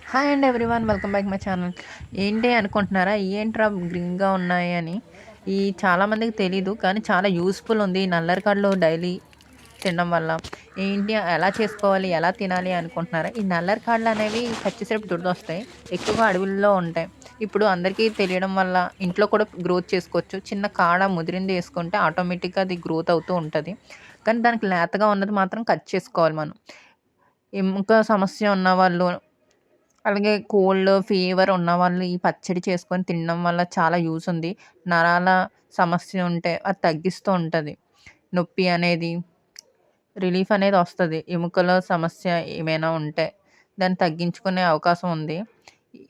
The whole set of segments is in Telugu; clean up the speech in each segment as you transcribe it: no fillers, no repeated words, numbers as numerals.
హాయ్ అండి everyone, welcome back my channel. ఏంటి అనుకుంటున్నారా? ఏంట్రా గ్రీన్‌గా ఉన్నాయి అని. ఈ చాలామందికి తెలీదు. కానీ చాలా యూజ్‌ఫుల్ ఉంది. ఈ నల్లరికాడలు డైలీ తినడం వల్ల. ఏంటి ఎలా చేసుకోవాలి? ఎలా తినాలి అనుకుంటున్నారా? ఈ నల్లరికాడలనేవి కచ్చేసేపు దురదొస్తాయి. ఎక్కువగా అడవుల్లో ఉంటాయి. ఇప్పుడు అందరికీ తెలియడం వల్ల ఇంట్లో కూడా గ్రోత్ చేసుకోవచ్చు. చిన్న కాడ ముదిరింది యేసుకుంటే ఆటోమేటిక్‌గా అది గ్రోత్ అవుతూ ఉంటది. కానీ దానికి లేతగా ఉన్నది మాత్రం కట్ చేసుకోవాలి మనం. ఎముక సమస్య ఉన్నవాళ్ళు, అలాగే కోల్డ్, ఫీవర్ ఉన్నవాళ్ళు ఈ పచ్చడి చేసుకొని తినడం వల్ల చాలా యూజ్ ఉంది. నరాల సమస్య ఉంటే అది తగ్గిస్తూ ఉంటది. నొప్పి అనేది, రిలీఫ్ అనేది వస్తది. ఎముకల సమస్య ఏమైనా ఉంటే దాన్ని తగ్గించుకునే అవకాశం ఉంది. ఈ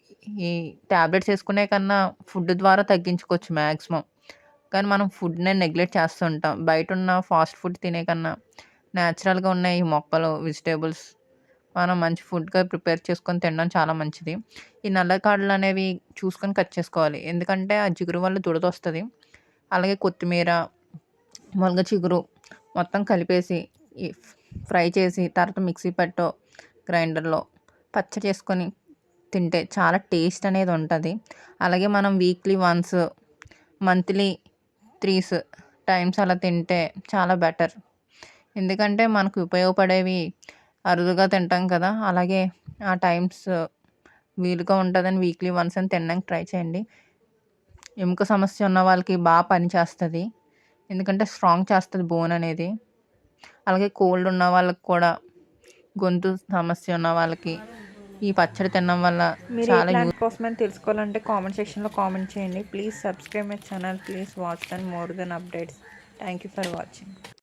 ఈ టాబ్లెట్స్ ఏసుకునే కన్నా ఫుడ్ ద్వారా తగ్గించుకోవచ్చు మాక్సిమం. కానీ మనం ఫుడ్‌నే నెగ్లెక్ట్ చేస్తుంటాం. బయటున్న ఫాస్ట్ ఫుడ్ తినే కన్నా నేచురల్‌గా ఉన్న ఈ మొక్కలు, వెజిటబుల్స్ మనం మంచి ఫుడ్‌గా ప్రిపేర్ చేసుకొని తినడం చాలా మంచిది. ఈ నల్ల కాడలనేవి చూసుకొని కట్ చేసుకోవాలి. ఎందుకంటే ఆ జిగురు వల్ల దురదొస్తది. అలాగే కొత్తిమీర, మునగ చిగురు మొత్తం కలిపేసి ఈ ఫ్రై చేసి తర్వాత మిక్సీ పట్టో, గ్రైండర్‌లో పచ్చడి చేసుకొని తింటే చాలా టేస్ట్ అనేది ఉంటది. అలాగే మనం వీక్లీ వన్స్, మంత్లీ 3 టైమ్స్ అలా తింటే చాలా బెటర్. ఎందుకంటే మనకు ఉపయోగపడేవి అరుదుగా తింటాం కదా! అలాగే ఆ టైమ్స్ వీలుగా ఉంటదని వీక్లీ వన్స్ అని తినడానికి ట్రై చేయండి. ఎముక సమస్య ఉన్న వాళ్ళకి పనిచేస్తది. ఎందుకంటే స్ట్రాంగ్ చేస్తది బోన్ అనేది. అలాగే కోల్డ్ ఉన్న వాళ్ళకి కూడా, గొంతు సమస్య ఉన్న వాళ్ళకి ఈ పచ్చడి తినడం వల్ల మీరు ఏ చాలా ప్లాంట్ కోసమని తెలుసుకోవాలంటే కామెంట్ సెక్షన్లో కామెంట్ చేయండి. Please subscribe my channel. Please watch then more then updates. Thank you for watching.